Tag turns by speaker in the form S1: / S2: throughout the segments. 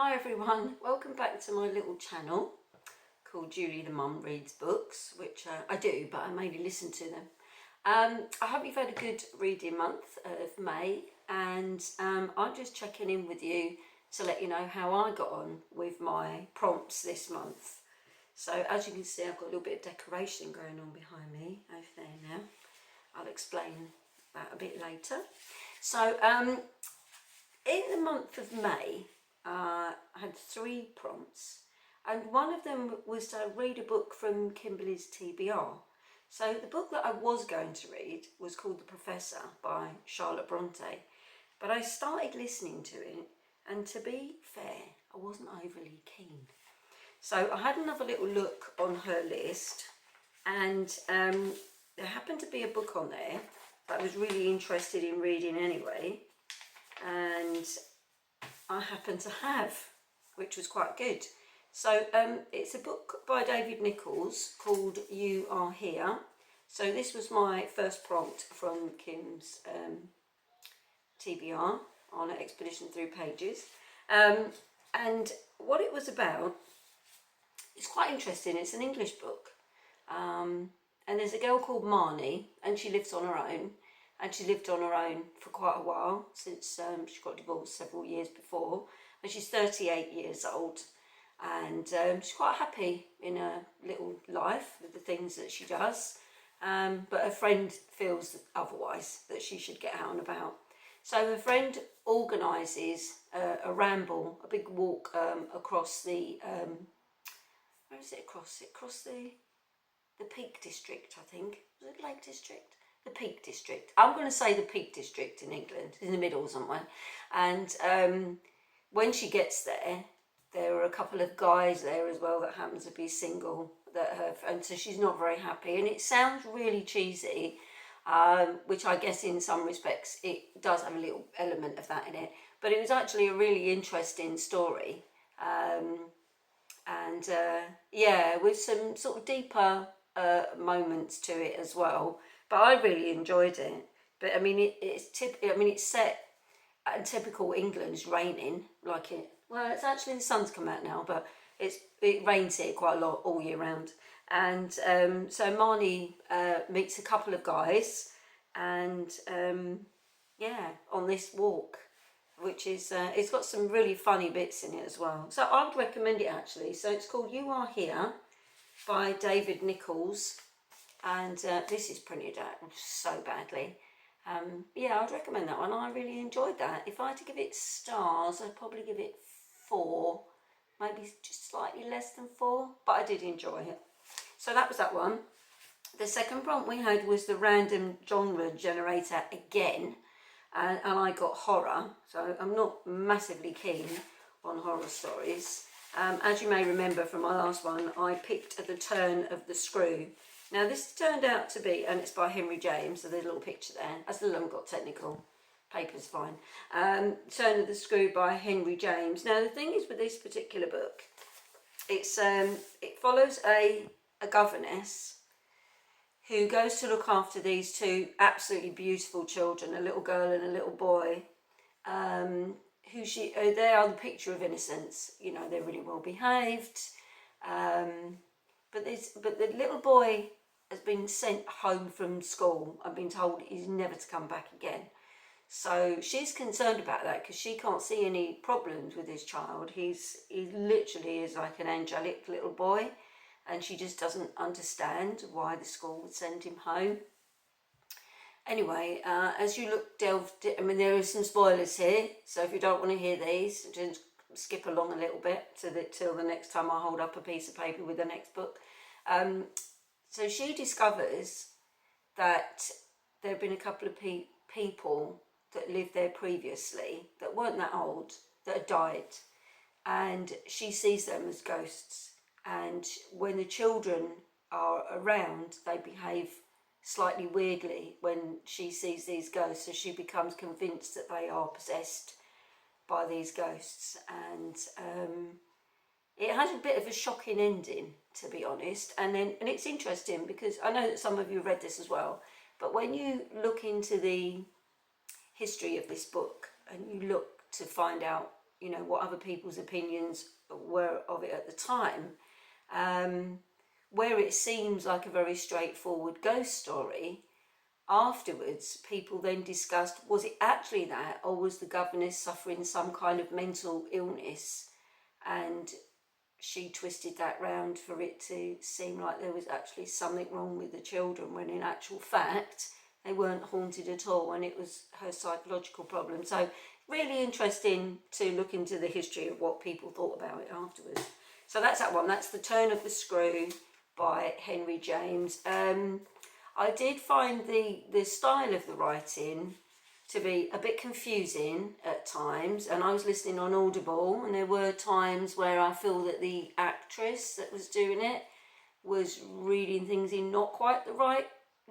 S1: Hi everyone, welcome back to my little channel called Julie the Mum Reads Books, which I do, but I mainly listen to them. I hope you've had a good reading month of May, and I'm just checking in with you to let you know how I got on with my prompts this month. So as you can see, I've got a little bit of decoration going on behind me over there now. I'll explain that a bit later. So in the month of May, I had 3 prompts, and one of them was to read a book from Kimberly's TBR. So the book that I was going to read was called The Professor by Charlotte Bronte, but I started listening to it, and to be fair, I wasn't overly keen. So I had another little look on her list, and there happened to be a book on there that I was really interested in reading anyway, and I happen to have, which was quite good. So it's a book by David Nicholls called You Are Here. So this was my first prompt from Kim's TBR on Expedition Through Pages. And what it was about, it's quite interesting. It's an English book. And there's a girl called Marnie, and she lives on her own. And she lived on her own for quite a while, since she got divorced several years before. And she's 38 years old, and she's quite happy in her little life with the things that she does. But her friend feels otherwise, that she should get out and about. So her friend organises a ramble, a big walk across the, where is it across? Across the Peak District, I think. Was it Lake District? The Peak District. I'm going to say the Peak District in England, in the middle somewhere. And when she gets there, there are a couple of guys there as well that happen to be single, and so she's not very happy. And it sounds really cheesy, which I guess in some respects it does have a little element of that in it. But it was actually a really interesting story, and yeah, with some sort of deeper moments to it as well. But I really enjoyed it. But I mean, it's set in typical England. It's raining, like it. Well, it's actually the sun's come out now, but it rains here quite a lot all year round. And so Marnie meets a couple of guys, and yeah, on this walk, which is it's got some really funny bits in it as well. So I'd recommend it actually. So it's called You Are Here by David Nicholls. And this is printed out so badly. Yeah, I'd recommend that one. I really enjoyed that. If I had to give it stars, I'd probably give it 4, maybe just slightly less than 4, but I did enjoy it. So that was that one. The second prompt we had was the random genre generator again, and I got horror. So I'm not massively keen on horror stories. As you may remember from my last one, I picked The Turn of the Screw. Now this turned out to be, and it's by Henry James, so there's a little picture there. I still haven't got technical, paper's fine. Turn of the Screw by Henry James. Now the thing is with this particular book, it's it follows a governess who goes to look after these 2 absolutely beautiful children, a little girl and a little boy, who they are the picture of innocence. You know, they're really well behaved, but the little boy has been sent home from school. I've been told he's never to come back again. So she's concerned about that because she can't see any problems with his child. He literally is like an angelic little boy, and she just doesn't understand why the school would send him home. Anyway, as you I mean, there are some spoilers here, so if you don't want to hear these, just skip along a little bit till the next time I hold up a piece of paper with the next book. So she discovers that there have been a couple of people that lived there previously that weren't that old, that had died, and she sees them as ghosts. And when the children are around, they behave slightly weirdly when she sees these ghosts, so she becomes convinced that they are possessed by these ghosts. And it has a bit of a shocking ending, to be honest. And it's interesting because I know that some of you read this as well, but when you look into the history of this book and you look to find out you know, what other people's opinions were of it at the time. Where it seems like a very straightforward ghost story, afterwards people then discussed, was it actually that, or was the governess suffering some kind of mental illness, and she twisted that round for it to seem like there was actually something wrong with the children, when in actual fact they weren't haunted at all and it was her psychological problem. So really interesting to look into the history of what people thought about it afterwards. So that's that one. That's The Turn of the Screw by Henry James. I did find the style of the writing to be a bit confusing at times, and I was listening on Audible, and there were times where I feel that the actress that was doing it was reading things in not quite the right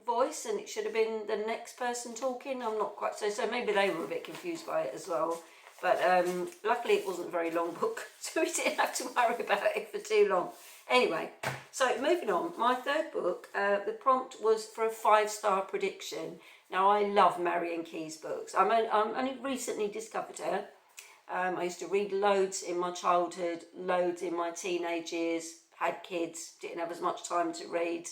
S1: voice, and it should have been the next person talking. I'm not quite so maybe they were a bit confused by it as well. But luckily it wasn't a very long book, so we didn't have to worry about it for too long. Anyway, so moving on, my third book, the prompt was for a 5-star prediction. Now, I love Marian Keyes books. I'm only recently discovered her. I used to read loads in my childhood, loads in my teenage years, had kids, didn't have as much time to read.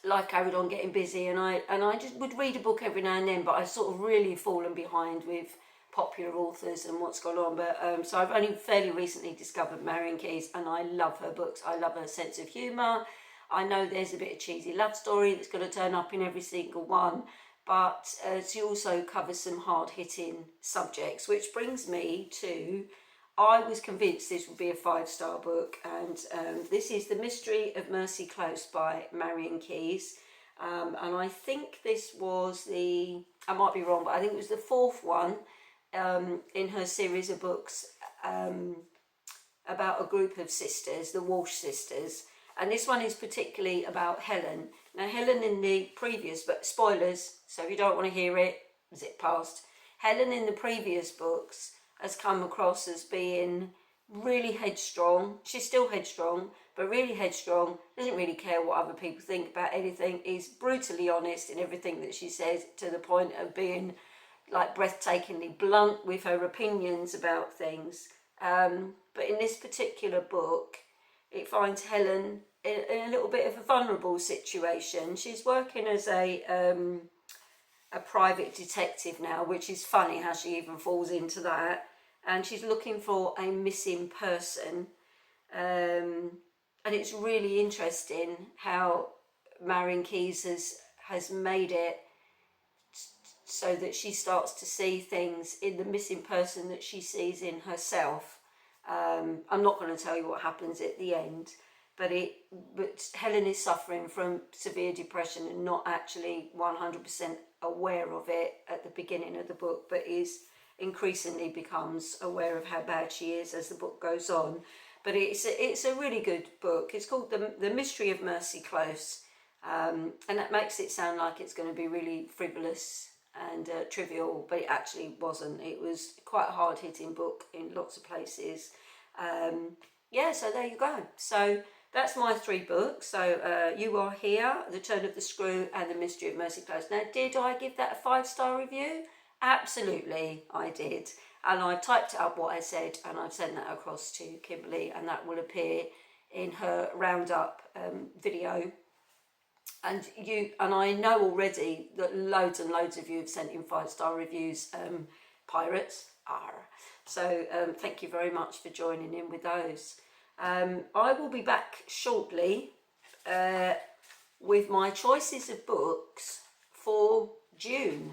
S1: Life carried on getting busy, and I just would read a book every now and then, but I've sort of really fallen behind with popular authors and what's gone on. But so I've only fairly recently discovered Marian Keyes, and I love her books. I love her sense of humour. I know there's a bit of cheesy love story that's going to turn up in every single one, but she also covers some hard-hitting subjects, which brings me to, I was convinced this would be a 5-star book, and this is The Mystery of Mercy Close by Marian Keyes. And I think this was I might be wrong, but I think it was the 4th one in her series of books about a group of sisters, the Walsh sisters. And this one is particularly about Helen. Now, Helen in the previous, but spoilers, so if you don't want to hear it, zip past. Helen in the previous books has come across as being really headstrong. She's still headstrong, but really headstrong, doesn't really care what other people think about anything, is brutally honest in everything that she says, to the point of being like breathtakingly blunt with her opinions about things. But in this particular book, it finds Helen in a little bit of a vulnerable situation. She's working as a private detective now, which is funny how she even falls into that. And she's looking for a missing person. And it's really interesting how Marian Keyes has made it so that she starts to see things in the missing person that she sees in herself. I'm not going to tell you what happens at the end, but Helen is suffering from severe depression and not actually 100% aware of it at the beginning of the book, but is increasingly becomes aware of how bad she is as the book goes on. But it's a really good book. It's called The Mystery of Mercy Close, and that makes it sound like it's going to be really frivolous and trivial, but it actually wasn't. It was quite a hard-hitting book in lots of places. Yeah, so there you go. So that's my 3 books. So You Are Here, The Turn of the Screw, and The Mystery of Mercy Close. Now, did I give that a 5-star review? Absolutely, I did. And I typed up what I said, and I've sent that across to Kimberly, and that will appear in her roundup video. And I know already that loads and loads of you have sent in 5-star reviews, pirates. So thank you very much for joining in with those. I will be back shortly with my choices of books for June.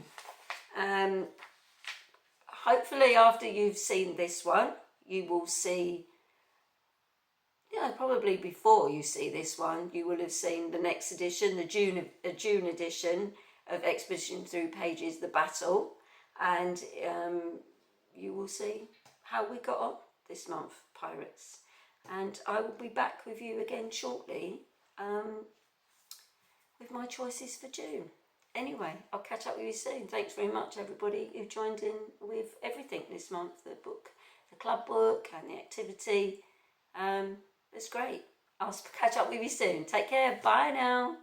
S1: Hopefully after you've seen this one, you will see, probably before you see this one, you will have seen the next edition, the June edition of Expedition Through Pages, The Battle, and you will see how we got on this month, pirates. And I will be back with you again shortly with my choices for June. Anyway, I'll catch up with you soon. Thanks very much, everybody who joined in with everything this month, the book, the club book and the activity. It's great. I'll catch up with you soon. Take care. Bye now.